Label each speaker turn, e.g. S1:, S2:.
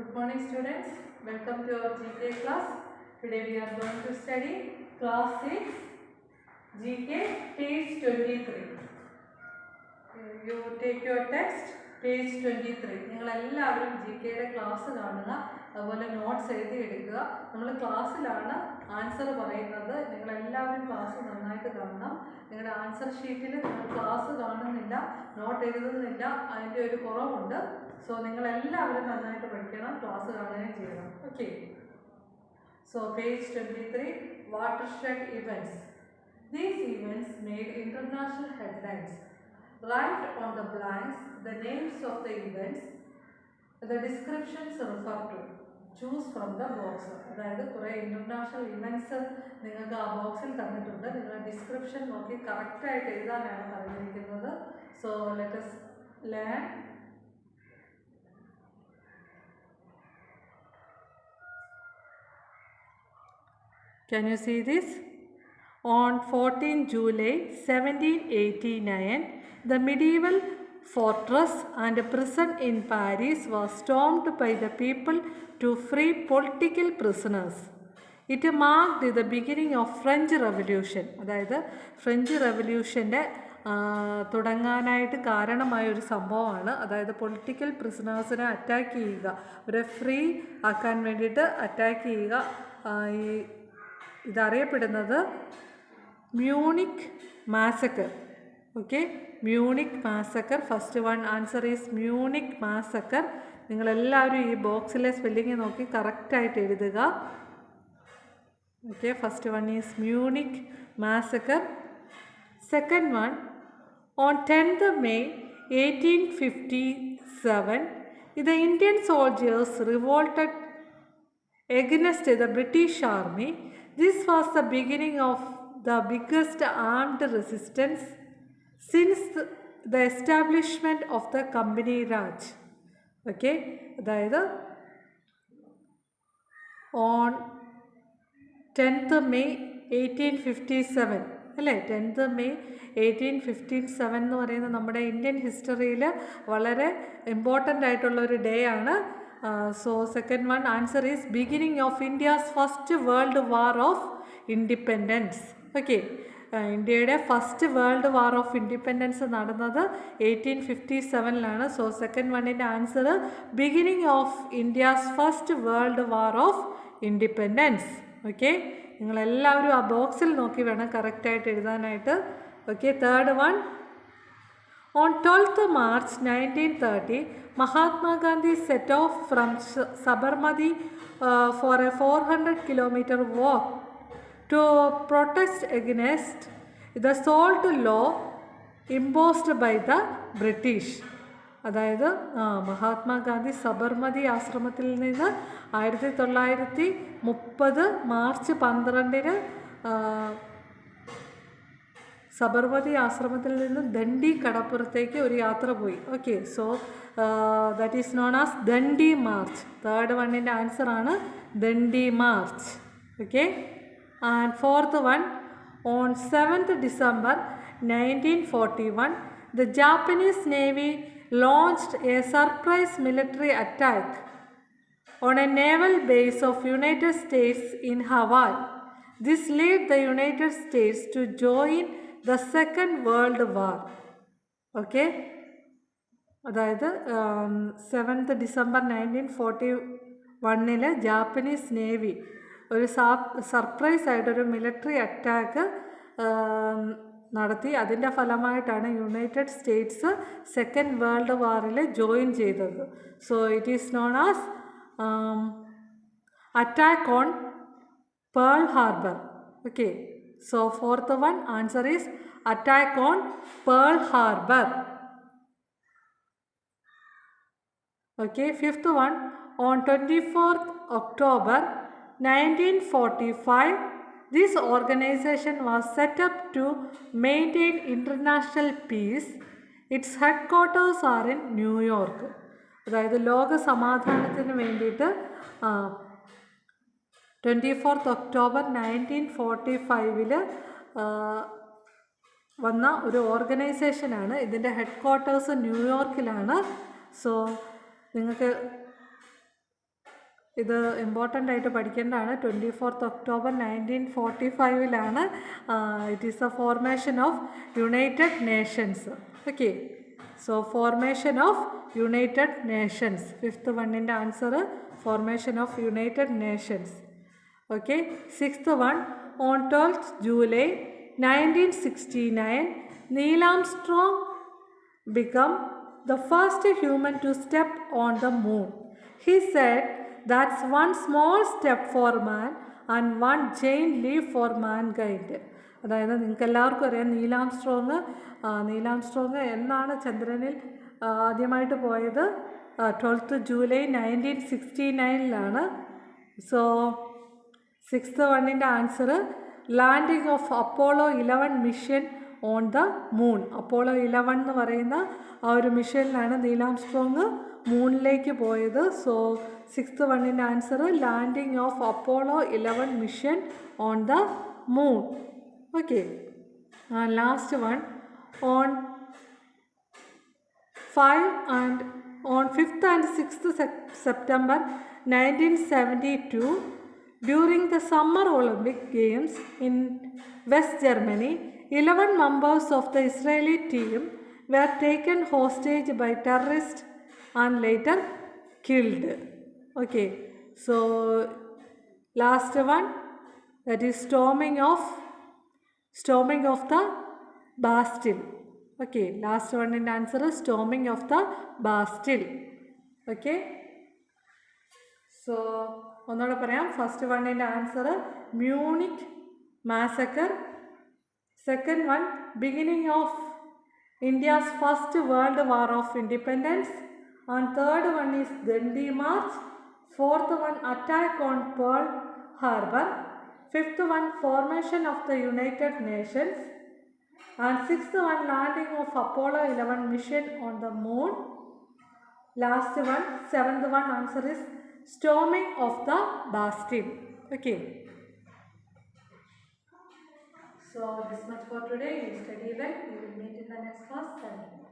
S1: Good morning students, welcome to our GK class. Today we are going to study class 6 GK page 23. You take your text page 23. നിങ്ങൾ എല്ലാവരും GKയുടെ class കാണുക, അതുപോലെ notes എഴുതി എടുക്കുക. നമ്മൾ ക്ലാസ്സിലാണ് ആൻസർ പറയുന്നത്. നിങ്ങൾ എല്ലാവരും ക്ലാസ് നന്നായിട്ട് കാണണം. നിങ്ങളുടെ ആൻസർ ഷീറ്റിൽ നിങ്ങൾ ക്ലാസ് കാണുന്നില്ല, നോട്ട് എഴുതുന്നില്ല, അതിൻ്റെ ഒരു കുറവുണ്ട്. സോ നിങ്ങൾ എല്ലാവരും നന്നായിട്ട് പഠിക്കണം, ക്ലാസ് കാണുകയും ചെയ്യണം. Okay. So page 23, watershed events. These events made international headlines. Write on the blanks the names of the events the descriptions refer to. Choose from the box. അതായത് കുറേ ഇൻ്റർനാഷണൽ ഇവൻറ്റ്സ് നിങ്ങൾക്ക് ആ ബോക്സിൽ തന്നിട്ടുണ്ട്. നിങ്ങൾ ഡിസ്ക്രിപ്ഷൻ നോക്കി കറക്റ്റായിട്ട് എഴുതാനാണ് പറഞ്ഞിരിക്കുന്നത്. So let us learn. Can you see this? On 14 July 1789, the medieval fortress and prison in Paris was stormed by the people to free political prisoners. It marked the beginning of French Revolution. അതായത് French റെവല്യൂഷൻ്റെ തുടങ്ങാനായിട്ട് കാരണമായ ഒരു സംഭവമാണ്. അതായത് political പ്രിസണേഴ്സിനെ attack ചെയ്യുക, അവരെ free ആക്കാൻ വേണ്ടിയിട്ട് attack ചെയ്യുക. ഇതറിയപ്പെടുന്നത് Munich massacre. Okay, Munich massacre. First one answer is Munich massacre. നിങ്ങളെല്ലാവരും ഈ ബോക്സിലെ സ്പെല്ലിങ് നോക്കി കറക്റ്റായിട്ട് എഴുതുക. Okay, first one is Munich massacre. Second one, on 10th May 1857, the Indian soldiers revolted against the British Army. This was the beginning of the biggest armed resistance since the establishment of the Company Raj. Okay, അതായത് on 10th May 1857 അല്ലേ, 10th May 1857 എന്ന് പറയുന്നത് നമ്മുടെ Indian ഹിസ്റ്ററിയിൽ വളരെ important ആയിട്ടുള്ള ഒരു day ആണ്. So second one answer is beginning of India's first world war of independence. Okay, ഇന്ത്യയുടെ first world war of independence നടന്നത് 1857 സോ സെക്കൻഡ് വണ്ണിൻ്റെ answer beginning of India's first world war of independence. Okay, നിങ്ങളെല്ലാവരും ആ ബോക്സിൽ നോക്കി വേണം കറക്റ്റായിട്ട് എഴുതാനായിട്ട്. Okay, third one, on 12th March 1930, Mahatma Gandhi set off from Sabarmati for a 400-kilometer walk to protest against the salt law imposed by the British. അതായത് മഹാത്മാഗാന്ധി സബർമതി ആശ്രമത്തിൽ നിന്ന് 1930 മാർച്ച് 12 സബർമതി ആശ്രമത്തിൽ നിന്ന് ദണ്ഡി കടപ്പുറത്തേക്ക് ഒരു യാത്ര പോയി. Okay, so that is known as Dandi march. Third വണ്ണിൻ്റെ ആൻസറാണ് Dandi march. Okay, and fourth one, on 7th December 1941, the Japanese Navy launched a surprise military attack on a naval base of United States in Hawaii. This led the United States to join the Second World War. Okay, അതായത് 7th December 1941 Japanese navy ഒരു surprise ആയിട്ടൊരു military attack നടത്തി. അതിൻ്റെ ഫലമായിട്ടാണ് United States Second World വാറിൽ join ചെയ്തത്. So it is known as attack on Pearl Harbor. Okay, so fourth one answer is attack on Pearl Harbor. Okay, fifth one, on 24th October 1945, this organization was set up to maintain international peace. Its headquarters are in New York. അതായത് ലോക സമാധാനത്തിന് വേണ്ടിയിട്ട് 24th October 1945 വന്ന ഒരു ഓർഗനൈസേഷനാണ്. ഇതിൻ്റെ head quarters ന്യൂയോർക്കിലാണ്. So നിങ്ങൾക്ക് ഇത് important ആയിട്ട് പഠിക്കേണ്ടതാണ്. 24th October 1945 it is A formation of United Nations. Okay, so formation of United Nations. 5th വണ്ണിൻ്റെ answer formation of United Nations. Okay, 6th one, on 12th July 1969 Neil Armstrong become the first human to step on the moon. He said, "That's one small step for man and one giant leap for mankind." അതായത് നിങ്ങൾക്ക് എല്ലാവർക്കും അറിയാം Neil Armstrong എന്നാണ് ചന്ദ്രനിൽ ആദ്യമായിട്ട് പോയത്? 12th July 1969. So 6th വണ്ണിൻ്റെ answer landing of Apollo 11 mission on the moon. Apollo 11 എന്ന് പറയുന്ന ആ ഒരു മിഷനിലാണ് നീൽ ആംസ്ട്രോങ് മൂണിലേക്ക് പോയത്. സോ 6th വണ്ണിൻ്റെ answer landing of Apollo 11 mission on the moon. Okay, last one, on 5th and 6th September 1972 during the Summer Olympic Games in West Germany, 11 members of the Israeli team were taken hostage by terrorists and later killed. Okay, so last one, that is storming of the Bastille. Okay, last one in answer is storming of the Bastille. Okay, so ഒന്നുകൂടെ പറയാം. First വണ്ണിൻ്റെ answer Munich massacre. Second one, beginning of India's first world war of independence. And third one is Dandi March. Fourth one, attack on Pearl harbour. Fifth one, formation of the United Nations. And sixth one, landing of Apollo 11 mission on the moon. Last one, seventh one, answer is storming of the Bastille. Okay, so this much for today. You study well. We will meet in the next class. Thank you.